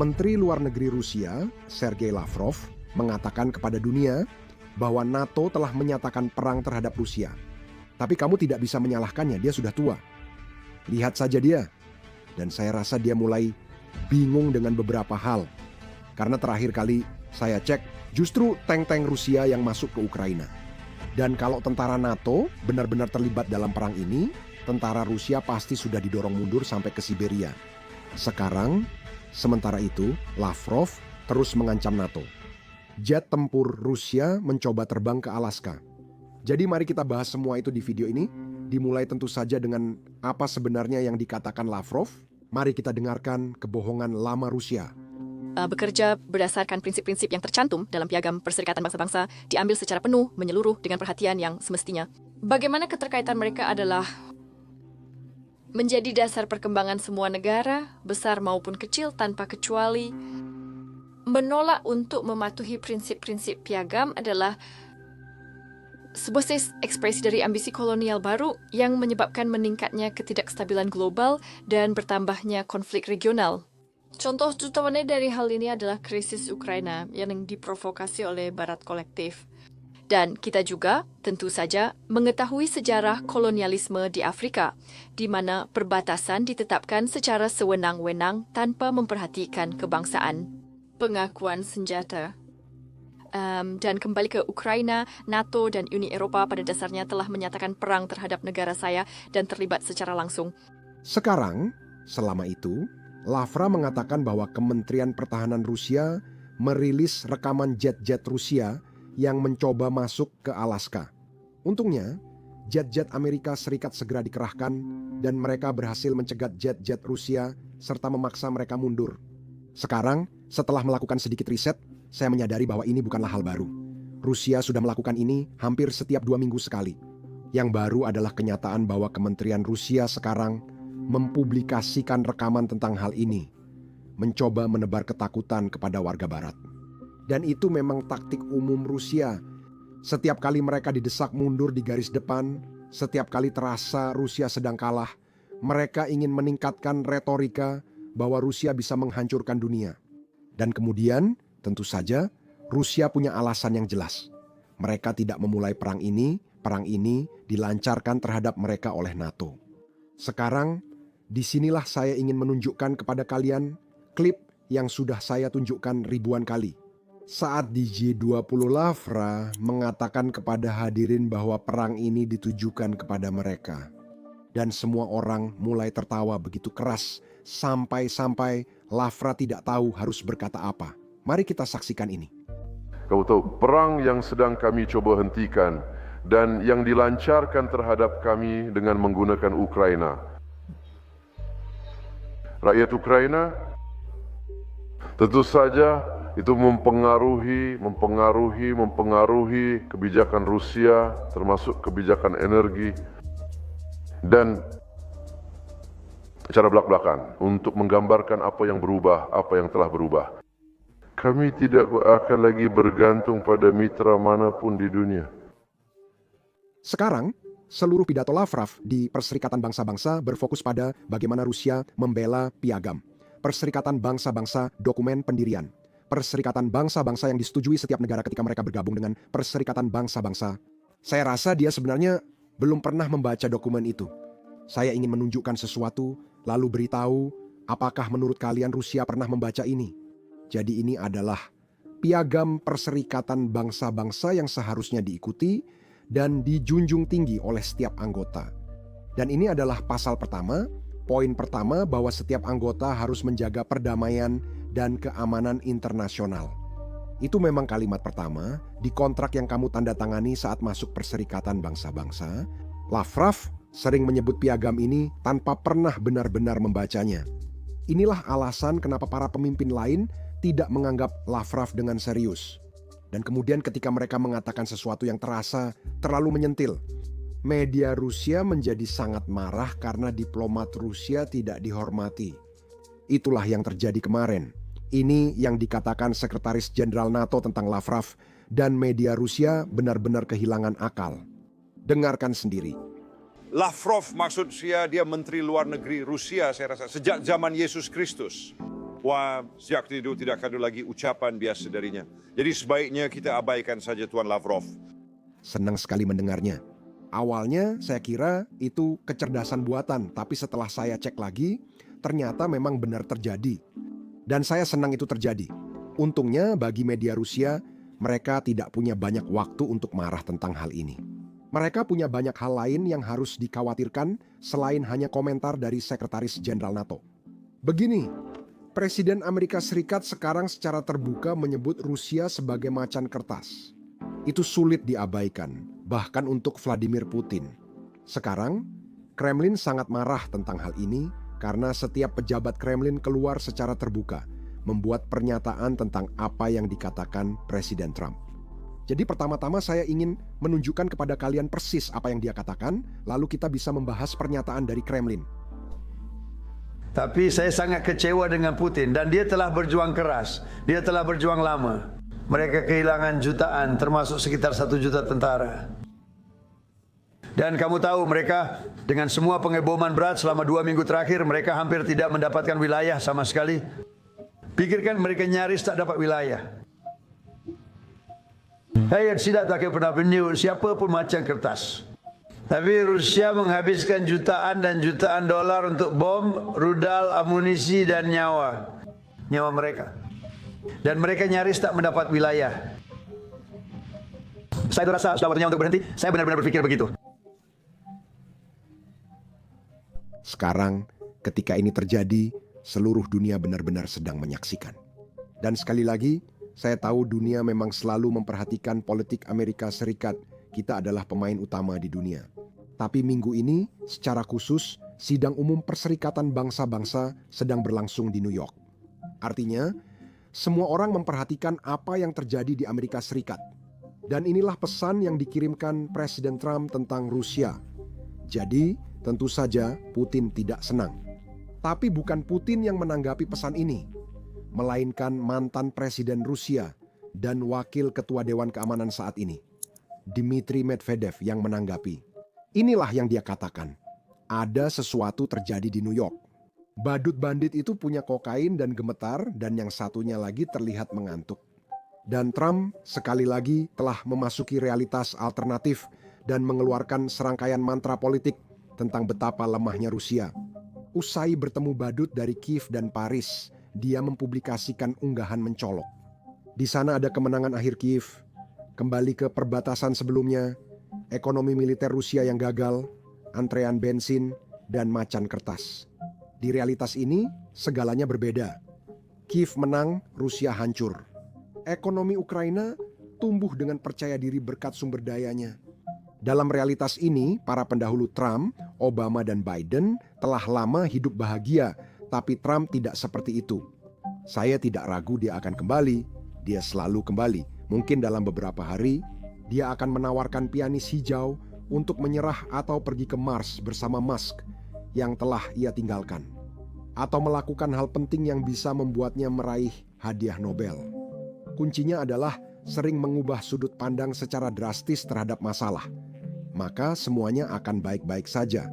Menteri Luar Negeri Rusia, Sergei Lavrov, mengatakan kepada dunia bahwa NATO telah menyatakan perang terhadap Rusia. Tapi kamu tidak bisa menyalahkannya, dia sudah tua. Lihat saja dia. Dan saya rasa dia mulai bingung dengan beberapa hal. Karena terakhir kali saya cek, justru tank-tank Rusia yang masuk ke Ukraina. Dan kalau tentara NATO benar-benar terlibat dalam perang ini, tentara Rusia pasti sudah didorong mundur sampai ke Siberia. Sekarang, sementara itu, Lavrov terus mengancam NATO. Jet tempur Rusia mencoba terbang ke Alaska. Jadi mari kita bahas semua itu di video ini. Dimulai tentu saja dengan apa sebenarnya yang dikatakan Lavrov. Mari kita dengarkan kebohongan lama Rusia. Bekerja berdasarkan prinsip-prinsip yang tercantum dalam Piagam Perserikatan Bangsa-Bangsa diambil secara penuh, menyeluruh dengan perhatian yang semestinya. Bagaimana keterkaitan mereka adalah menjadi dasar perkembangan semua negara, besar maupun kecil tanpa kecuali. Menolak untuk mematuhi prinsip-prinsip piagam adalah sebuah ekspresi dari ambisi kolonial baru yang menyebabkan meningkatnya ketidakstabilan global dan bertambahnya konflik regional. Contoh utamanya dari hal ini adalah krisis Ukraina yang diprovokasi oleh Barat kolektif. Dan kita juga, tentu saja, mengetahui sejarah kolonialisme di Afrika, di mana perbatasan ditetapkan secara sewenang-wenang tanpa memperhatikan kebangsaan. Pengakuan senjata. Dan kembali ke Ukraina, NATO dan Uni Eropa pada dasarnya telah menyatakan perang terhadap negara saya dan terlibat secara langsung. Sekarang, selama itu, Lavrov mengatakan bahwa Kementerian Pertahanan Rusia merilis rekaman jet-jet Rusia yang mencoba masuk ke Alaska. Untungnya, jet-jet Amerika Serikat segera dikerahkan dan mereka berhasil mencegat jet-jet Rusia serta memaksa mereka mundur. Sekarang, setelah melakukan sedikit riset, saya menyadari bahwa ini bukanlah hal baru. Rusia sudah melakukan ini hampir setiap 2 minggu sekali. Yang baru adalah kenyataan bahwa Kementerian Rusia sekarang mempublikasikan rekaman tentang hal ini, mencoba menebar ketakutan kepada warga Barat. Dan itu memang taktik umum Rusia. Setiap kali mereka didesak mundur di garis depan, setiap kali terasa Rusia sedang kalah, mereka ingin meningkatkan retorika bahwa Rusia bisa menghancurkan dunia. Dan kemudian, tentu saja, Rusia punya alasan yang jelas. Mereka tidak memulai perang ini dilancarkan terhadap mereka oleh NATO. Sekarang, disinilah saya ingin menunjukkan kepada kalian klip yang sudah saya tunjukkan ribuan kali. Saat di G20 Lavrov mengatakan kepada hadirin bahwa perang ini ditujukan kepada mereka. Dan semua orang mulai tertawa begitu keras sampai Lavrov tidak tahu harus berkata apa. Mari kita saksikan ini. Kau tahu, perang yang sedang kami coba hentikan dan yang dilancarkan terhadap kami dengan menggunakan Ukraina. Rakyat Ukraina tentu saja itu mempengaruhi kebijakan Rusia, termasuk kebijakan energi dan secara belak-belakan untuk menggambarkan apa yang berubah, apa yang telah berubah. Kami tidak akan lagi bergantung pada mitra manapun di dunia. Sekarang, seluruh pidato Lavrov di Perserikatan Bangsa-Bangsa berfokus pada bagaimana Rusia membela piagam. Perserikatan Bangsa-Bangsa dokumen pendirian. Perserikatan Bangsa-Bangsa yang disetujui setiap negara ketika mereka bergabung dengan Perserikatan Bangsa-Bangsa. Saya rasa dia sebenarnya belum pernah membaca dokumen itu. Saya ingin menunjukkan sesuatu, lalu beritahu apakah menurut kalian Rusia pernah membaca ini. Jadi ini adalah piagam Perserikatan Bangsa-Bangsa yang seharusnya diikuti dan dijunjung tinggi oleh setiap anggota. Dan ini adalah pasal pertama, poin pertama bahwa setiap anggota harus menjaga perdamaian dan keamanan internasional. Itu memang kalimat pertama di kontrak yang kamu tanda tangani saat masuk Perserikatan Bangsa-Bangsa. Lavrov sering menyebut piagam ini tanpa pernah benar-benar membacanya. Inilah alasan kenapa para pemimpin lain tidak menganggap Lavrov dengan serius. Dan kemudian ketika mereka mengatakan sesuatu yang terasa terlalu menyentil, media Rusia menjadi sangat marah karena diplomat Rusia tidak dihormati. Itulah yang terjadi kemarin. Ini yang dikatakan Sekretaris Jenderal NATO tentang Lavrov, dan media Rusia benar-benar kehilangan akal. Dengarkan sendiri. Lavrov maksud dia Menteri Luar Negeri Rusia, saya rasa, sejak zaman Yesus Kristus. Wah, sejak itu tidak ada lagi ucapan biasa darinya. Jadi sebaiknya kita abaikan saja Tuan Lavrov. Senang sekali mendengarnya. Awalnya saya kira itu kecerdasan buatan, tapi setelah saya cek lagi, ternyata memang benar terjadi. Dan saya senang itu terjadi. Untungnya bagi media Rusia, mereka tidak punya banyak waktu untuk marah tentang hal ini. Mereka punya banyak hal lain yang harus dikhawatirkan selain hanya komentar dari Sekretaris Jenderal NATO. Begini, Presiden Amerika Serikat sekarang secara terbuka menyebut Rusia sebagai macan kertas. Itu sulit diabaikan, bahkan untuk Vladimir Putin. Sekarang, Kremlin sangat marah tentang hal ini karena setiap pejabat Kremlin keluar secara terbuka, membuat pernyataan tentang apa yang dikatakan Presiden Trump. Jadi pertama-tama saya ingin menunjukkan kepada kalian persis apa yang dia katakan, lalu kita bisa membahas pernyataan dari Kremlin. Tapi saya sangat kecewa dengan Putin dan dia telah berjuang keras. Dia telah berjuang lama. Mereka kehilangan jutaan, termasuk sekitar 1 juta tentara. Dan kamu tahu mereka dengan semua pengeboman berat selama 2 minggu terakhir, mereka hampir tidak mendapatkan wilayah sama sekali. Pikirkan mereka nyaris tak dapat wilayah. Saya tidak pernah menyebut siapa pun macan kertas. Tapi Rusia menghabiskan jutaan dan jutaan dolar untuk bom, rudal, amunisi dan nyawa mereka. Dan mereka nyaris tak mendapat wilayah. Saya rasa sudah waktunya untuk berhenti. Saya benar-benar berpikir begitu. Sekarang, ketika ini terjadi, seluruh dunia benar-benar sedang menyaksikan. Dan sekali lagi, saya tahu dunia memang selalu memperhatikan politik Amerika Serikat. Kita adalah pemain utama di dunia. Tapi minggu ini, secara khusus, sidang umum Perserikatan Bangsa-Bangsa sedang berlangsung di New York. Artinya, semua orang memperhatikan apa yang terjadi di Amerika Serikat. Dan inilah pesan yang dikirimkan Presiden Trump tentang Rusia. Jadi, tentu saja Putin tidak senang. Tapi bukan Putin yang menanggapi pesan ini, melainkan mantan Presiden Rusia dan Wakil Ketua Dewan Keamanan saat ini, Dmitry Medvedev yang menanggapi. Inilah yang dia katakan, ada sesuatu terjadi di New York. Badut bandit itu punya kokain dan gemetar dan yang satunya lagi terlihat mengantuk. Dan Trump sekali lagi telah memasuki realitas alternatif dan mengeluarkan serangkaian mantra politik tentang betapa lemahnya Rusia. Usai bertemu badut dari Kiev dan Paris, dia mempublikasikan unggahan mencolok. Di sana ada kemenangan akhir Kiev, kembali ke perbatasan sebelumnya, ekonomi militer Rusia yang gagal, antrean bensin, dan macan kertas. Di realitas ini, segalanya berbeda. Kiev menang, Rusia hancur. Ekonomi Ukraina tumbuh dengan percaya diri berkat sumber dayanya. Dalam realitas ini, para pendahulu Trump, Obama, dan Biden telah lama hidup bahagia, tapi Trump tidak seperti itu. Saya tidak ragu dia akan kembali, dia selalu kembali. Mungkin dalam beberapa hari, dia akan menawarkan pianis hijau untuk menyerah atau pergi ke Mars bersama Musk yang telah ia tinggalkan. Atau melakukan hal penting yang bisa membuatnya meraih hadiah Nobel. Kuncinya adalah sering mengubah sudut pandang secara drastis terhadap masalah. Maka semuanya akan baik-baik saja.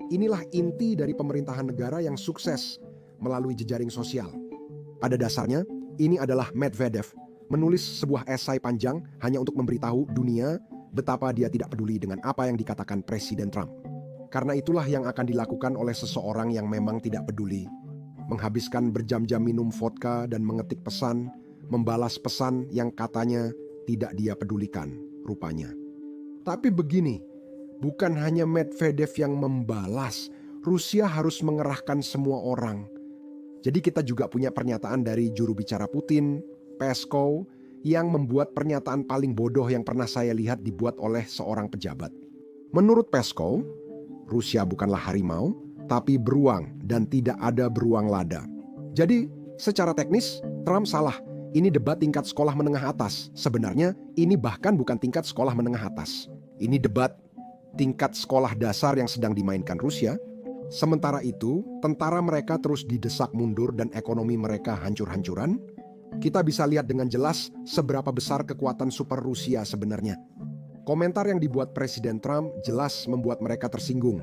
Inilah inti dari pemerintahan negara yang sukses melalui jejaring sosial. Pada dasarnya, ini adalah Medvedev menulis sebuah esai panjang hanya untuk memberitahu dunia betapa dia tidak peduli dengan apa yang dikatakan Presiden Trump. Karena itulah yang akan dilakukan oleh seseorang yang memang tidak peduli. Menghabiskan berjam-jam minum vodka dan mengetik pesan, membalas pesan yang katanya tidak dia pedulikan, rupanya. Tapi begini, bukan hanya Medvedev yang membalas, Rusia harus mengerahkan semua orang. Jadi kita juga punya pernyataan dari juru bicara Putin, Peskov, yang membuat pernyataan paling bodoh yang pernah saya lihat dibuat oleh seorang pejabat. Menurut Peskov, Rusia bukanlah harimau, tapi beruang dan tidak ada beruang lada. Jadi, secara teknis, Trump salah. Ini debat tingkat sekolah menengah atas. Sebenarnya, ini bahkan bukan tingkat sekolah menengah atas. Ini debat tingkat sekolah dasar yang sedang dimainkan Rusia. Sementara itu, tentara mereka terus didesak mundur dan ekonomi mereka hancur-hancuran. Kita bisa lihat dengan jelas seberapa besar kekuatan super Rusia sebenarnya. Komentar yang dibuat Presiden Trump jelas membuat mereka tersinggung.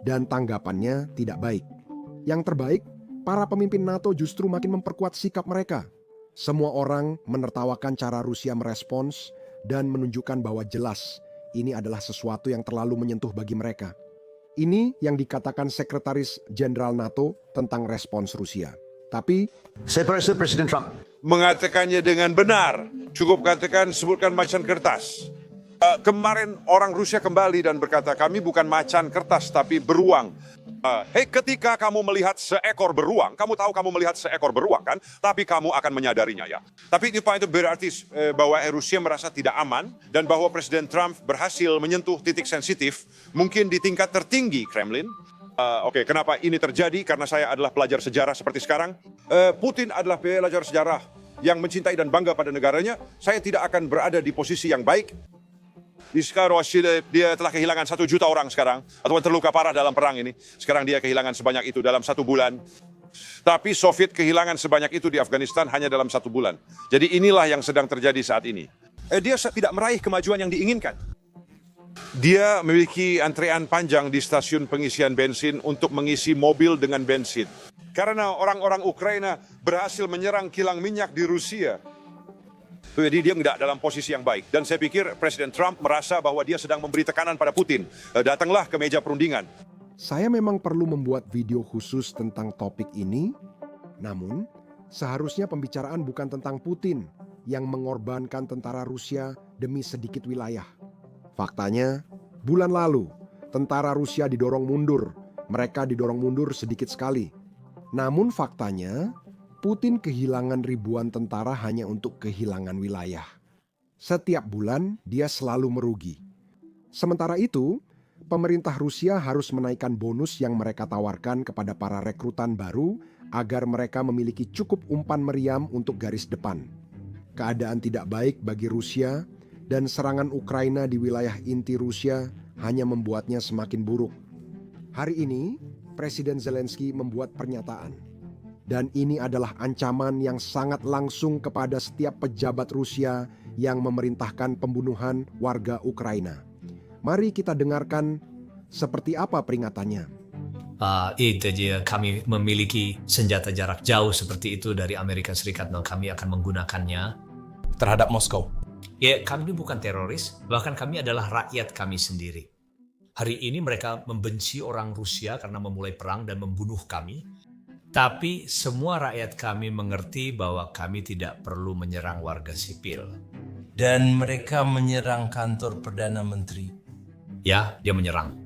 Dan tanggapannya tidak baik. Yang terbaik, para pemimpin NATO justru makin memperkuat sikap mereka. Semua orang menertawakan cara Rusia merespons dan menunjukkan bahwa jelas ini adalah sesuatu yang terlalu menyentuh bagi mereka. Ini yang dikatakan Sekretaris Jenderal NATO tentang respons Rusia. Tapi Saya rasa Presiden Trump Mengatakannya dengan benar. Cukup katakan, sebutkan macan kertas. Kemarin orang Rusia kembali dan berkata, kami bukan macan kertas tapi beruang. Ketika kamu melihat seekor beruang, kamu tahu kamu melihat seekor beruang kan? Tapi kamu akan menyadarinya ya. Tapi itu berarti bahwa Rusia merasa tidak aman dan bahwa Presiden Trump berhasil menyentuh titik sensitif, mungkin di tingkat tertinggi Kremlin. Kenapa ini terjadi? Karena saya adalah pelajar sejarah seperti sekarang. Putin adalah pelajar sejarah yang mencintai dan bangga pada negaranya. Saya tidak akan berada di posisi yang baik. Di sekarang dia telah kehilangan 1 juta orang sekarang, atau terluka parah dalam perang ini. Sekarang dia kehilangan sebanyak itu dalam 1 bulan. Tapi Soviet kehilangan sebanyak itu di Afghanistan hanya dalam 1 bulan. Jadi inilah yang sedang terjadi saat ini. Dia tidak meraih kemajuan yang diinginkan. Dia memiliki antrean panjang di stasiun pengisian bensin untuk mengisi mobil dengan bensin. Karena orang-orang Ukraina berhasil menyerang kilang minyak di Rusia. Jadi dia tidak dalam posisi yang baik. Dan saya pikir Presiden Trump merasa bahwa dia sedang memberi tekanan pada Putin. Datanglah ke meja perundingan. saya memang perlu membuat video khusus tentang topik ini. Namun, seharusnya pembicaraan bukan tentang Putin yang mengorbankan tentara Rusia demi sedikit wilayah. Faktanya, bulan lalu, tentara Rusia didorong mundur. Mereka didorong mundur sedikit sekali. Namun faktanya, Putin kehilangan ribuan tentara hanya untuk kehilangan wilayah. Setiap bulan, dia selalu merugi. Sementara itu, pemerintah Rusia harus menaikkan bonus yang mereka tawarkan kepada para rekrutan baru agar mereka memiliki cukup umpan meriam untuk garis depan. Keadaan tidak baik bagi Rusia dan serangan Ukraina di wilayah inti Rusia hanya membuatnya semakin buruk. Hari ini, Presiden Zelensky membuat pernyataan. Dan ini adalah ancaman yang sangat langsung kepada setiap pejabat Rusia yang memerintahkan pembunuhan warga Ukraina. Mari kita dengarkan seperti apa peringatannya. Itu dia, kami memiliki senjata jarak jauh seperti itu dari Amerika Serikat dan kami akan menggunakannya terhadap Moskow. Ya, kami bukan teroris, bahkan kami adalah rakyat kami sendiri. Hari ini mereka membenci orang Rusia karena memulai perang dan membunuh kami. Tapi semua rakyat kami mengerti bahwa kami tidak perlu menyerang warga sipil. Dan mereka menyerang kantor Perdana Menteri. Ya, dia menyerang.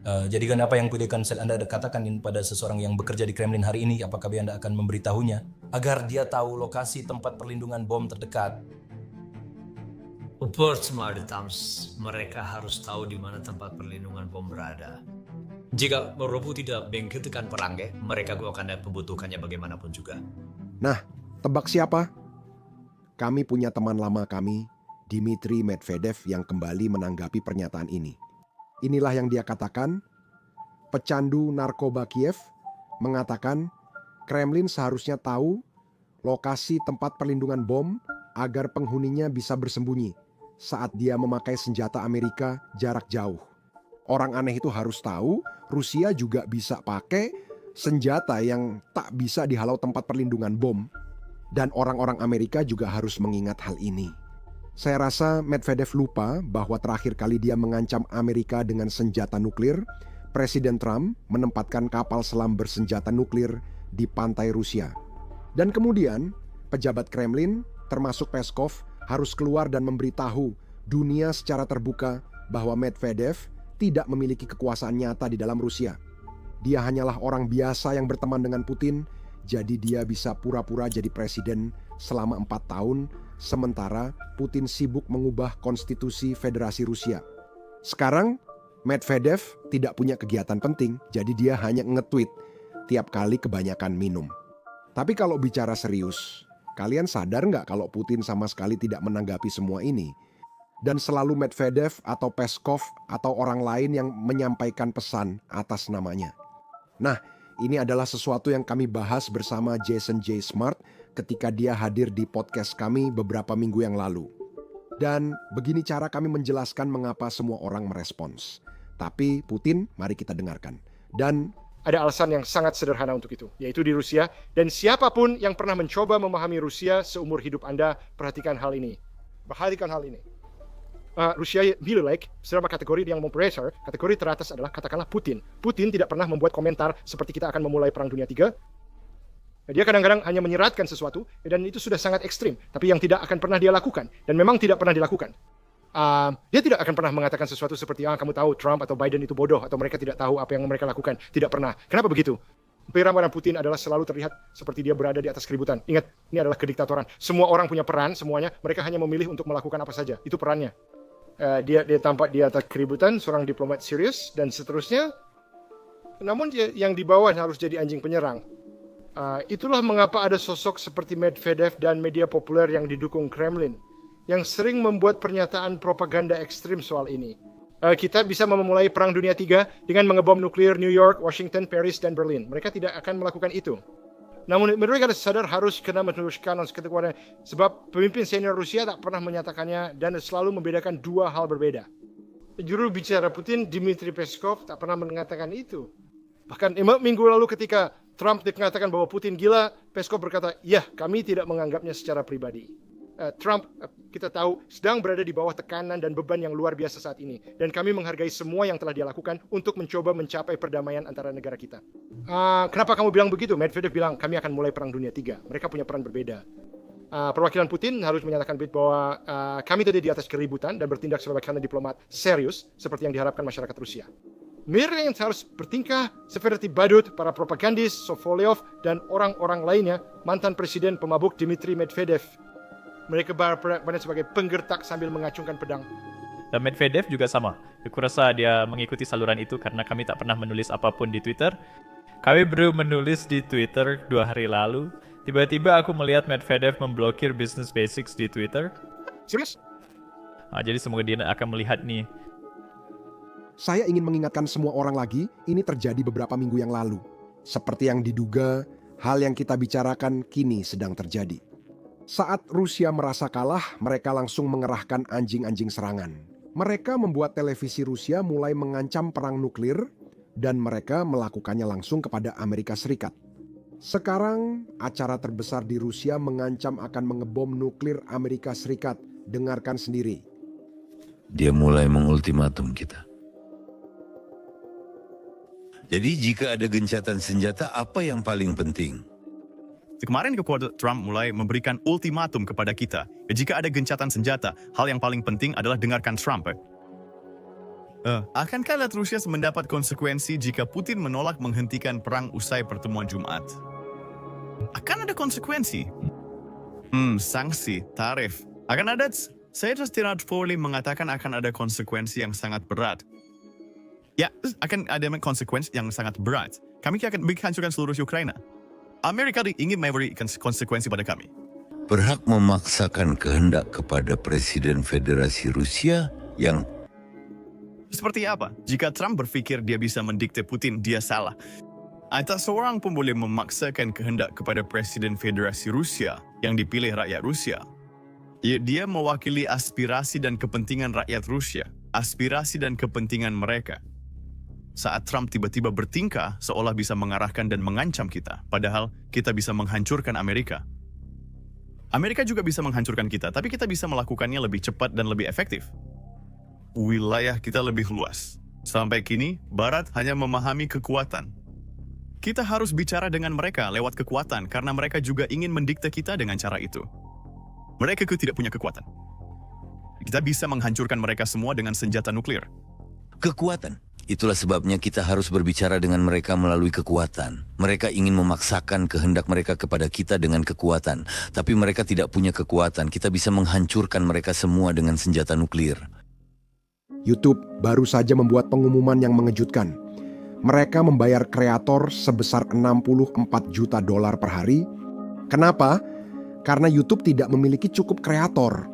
Jadi apa yang pilihan Anda katakan pada seseorang yang bekerja di Kremlin hari ini, apakah Anda akan memberitahunya agar dia tahu lokasi tempat perlindungan bom terdekat? Mereka harus tahu di mana tempat perlindungan bom berada. Jika Eropa tidak menghentikan perang, mereka akan membutuhkannya bagaimanapun juga. Nah, tebak siapa? Kami punya teman lama kami, Dmitry Medvedev, yang kembali menanggapi pernyataan ini. Inilah yang dia katakan. Pecandu narkoba Kiev mengatakan Kremlin seharusnya tahu lokasi tempat perlindungan bom agar penghuninya bisa bersembunyi saat dia memakai senjata Amerika jarak jauh. Orang aneh itu harus tahu Rusia juga bisa pakai senjata yang tak bisa dihalau tempat perlindungan bom. Dan orang-orang Amerika juga harus mengingat hal ini. Saya rasa Medvedev lupa bahwa terakhir kali dia mengancam Amerika dengan senjata nuklir, Presiden Trump menempatkan kapal selam bersenjata nuklir di pantai Rusia. Dan kemudian, pejabat Kremlin, termasuk Peskov, harus keluar dan memberitahu dunia secara terbuka bahwa Medvedev tidak memiliki kekuasaan nyata di dalam Rusia. Dia hanyalah orang biasa yang berteman dengan Putin, jadi dia bisa pura-pura jadi presiden selama 4 tahun, sementara Putin sibuk mengubah konstitusi Federasi Rusia. Sekarang, Medvedev tidak punya kegiatan penting, jadi dia hanya nge-tweet tiap kali kebanyakan minum. Tapi kalau bicara serius, kalian sadar nggak kalau Putin sama sekali tidak menanggapi semua ini? Dan selalu Medvedev atau Peskov atau orang lain yang menyampaikan pesan atas namanya. Nah, ini adalah sesuatu yang kami bahas bersama Jason J. Smart ketika dia hadir di podcast kami beberapa minggu yang lalu. Dan begini cara kami menjelaskan mengapa semua orang merespons. Tapi Putin, mari kita dengarkan. Dan Ada alasan yang sangat sederhana untuk itu, yaitu di Rusia. Dan siapapun yang pernah mencoba memahami Rusia seumur hidup Anda, perhatikan hal ini. Perhatikan hal ini. Rusia Milulek, secara kategori yang memperbesar, kategori teratas adalah katakanlah Putin. Putin tidak pernah membuat komentar seperti kita akan memulai Perang Dunia III. Dia kadang-kadang hanya menyeratkan sesuatu, dan itu sudah sangat ekstrim. Tapi yang tidak akan pernah dia lakukan, dan memang tidak pernah dilakukan. Dia tidak akan pernah mengatakan sesuatu seperti, kamu tahu Trump atau Biden itu bodoh, atau mereka tidak tahu apa yang mereka lakukan. Tidak pernah. Kenapa begitu? Peran Putin adalah selalu terlihat seperti dia berada di atas keributan. Ingat, ini adalah kediktatoran. Semua orang punya peran, semuanya. Mereka hanya memilih untuk melakukan apa saja. Itu perannya. Dia tampak di atas keributan, seorang diplomat serius, dan seterusnya. Namun yang di bawah harus jadi anjing penyerang. Itulah mengapa ada sosok seperti Medvedev dan media populer yang didukung Kremlin, yang sering membuat pernyataan propaganda ekstrim soal ini. Kita bisa memulai Perang Dunia III dengan mengebom nuklir New York, Washington, Paris, dan Berlin. Mereka tidak akan melakukan itu. Namun mereka sadar harus kena meneruskan kekuatan, sebab pemimpin senior Rusia tak pernah menyatakannya dan selalu membedakan dua hal berbeda. Juru bicara Putin, Dmitry Peskov, tak pernah mengatakan itu. Bahkan minggu lalu ketika Trump dikatakan bahwa Putin gila, Peskov berkata, ya, kami tidak menganggapnya secara pribadi. Trump, kita tahu, sedang berada di bawah tekanan dan beban yang luar biasa saat ini. Dan kami menghargai semua yang telah dia lakukan untuk mencoba mencapai perdamaian antara negara kita. Kenapa kamu bilang begitu? Medvedev bilang, kami akan mulai Perang Dunia III. Mereka punya peran berbeda. Perwakilan Putin harus menyatakan bahwa kami tadi di atas keributan dan bertindak sebagai diplomat serius, seperti yang diharapkan masyarakat Rusia. Mireng harus bertingkah seperti badut, para propagandis, Sokolev, dan orang-orang lainnya, mantan presiden pemabuk Dmitry Medvedev. Mereka berperan sebagai penggertak sambil mengacungkan pedang. Dan Medvedev juga sama. Aku rasa dia mengikuti saluran itu karena kami tak pernah menulis apapun di Twitter. Kami baru menulis di Twitter 2 hari lalu. Tiba-tiba aku melihat Medvedev memblokir Business Basics di Twitter. Serius? Jadi semoga dia akan melihat nih. Saya ingin mengingatkan semua orang lagi, ini terjadi beberapa minggu yang lalu. Seperti yang diduga, hal yang kita bicarakan kini sedang terjadi. Saat Rusia merasa kalah, mereka langsung mengerahkan anjing-anjing serangan. Mereka membuat televisi Rusia mulai mengancam perang nuklir, dan mereka melakukannya langsung kepada Amerika Serikat. Sekarang, acara terbesar di Rusia mengancam akan mengebom nuklir Amerika Serikat. Dengarkan sendiri. Dia mulai mengultimatum kita. Jadi jika ada gencatan senjata, apa yang paling penting? Kemarin kekuatan Trump mulai memberikan ultimatum kepada kita. Jika ada gencatan senjata, hal yang paling penting adalah dengarkan Trump. Akankah Rusia mendapat konsekuensi jika Putin menolak menghentikan perang usai pertemuan Jumat? Akan ada konsekuensi. Sanksi, tarif. Akan ada, saya tidak boleh mengatakan akan ada konsekuensi yang sangat berat. Ya, akan ada konsekuensi yang sangat berat. Kami akan menghancurkan seluruh Ukraina. Amerika ingin memberikan konsekuensi pada kami. Berhak memaksakan kehendak kepada Presiden Federasi Rusia yang... Seperti apa? Jika Trump berpikir dia bisa mendikte Putin, dia salah. Tak seorang pun boleh memaksakan kehendak kepada Presiden Federasi Rusia yang dipilih rakyat Rusia. Dia mewakili aspirasi dan kepentingan rakyat Rusia, aspirasi dan kepentingan mereka. Saat Trump tiba-tiba bertingkah, seolah bisa mengarahkan dan mengancam kita, padahal kita bisa menghancurkan Amerika. Amerika juga bisa menghancurkan kita, tapi kita bisa melakukannya lebih cepat dan lebih efektif. Wilayah kita lebih luas. Sampai kini, Barat hanya memahami kekuatan. Kita harus bicara dengan mereka lewat kekuatan, karena mereka juga ingin mendikte kita dengan cara itu. Mereka tidak punya kekuatan. Kita bisa menghancurkan mereka semua dengan senjata nuklir. Kekuatan. Itulah sebabnya kita harus berbicara dengan mereka melalui kekuatan. Mereka ingin memaksakan kehendak mereka kepada kita dengan kekuatan. Tapi mereka tidak punya kekuatan. Kita bisa menghancurkan mereka semua dengan senjata nuklir. YouTube baru saja membuat pengumuman yang mengejutkan. Mereka membayar kreator sebesar $64 juta per hari. Kenapa? Karena YouTube tidak memiliki cukup kreator.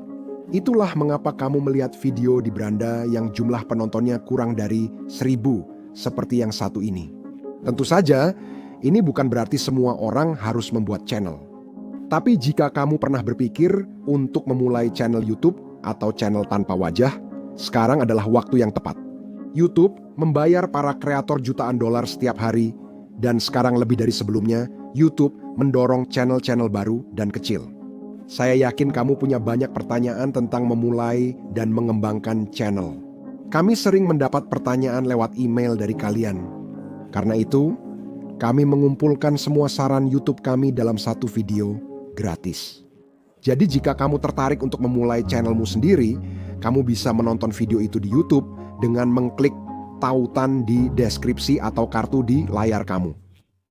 Itulah mengapa kamu melihat video di beranda yang jumlah penontonnya kurang dari 1.000 seperti yang satu ini. Tentu saja, ini bukan berarti semua orang harus membuat channel. Tapi jika kamu pernah berpikir untuk memulai channel YouTube atau channel tanpa wajah, sekarang adalah waktu yang tepat. YouTube membayar para kreator jutaan dolar setiap hari Dan sekarang lebih dari sebelumnya, YouTube mendorong channel-channel baru dan kecil. Saya yakin kamu punya banyak pertanyaan tentang memulai dan mengembangkan channel. Kami sering mendapat pertanyaan lewat email dari kalian. Karena itu, kami mengumpulkan semua saran YouTube kami dalam satu video gratis. Jadi jika kamu tertarik untuk memulai channelmu sendiri, kamu bisa menonton video itu di YouTube dengan mengklik tautan di deskripsi atau kartu di layar kamu.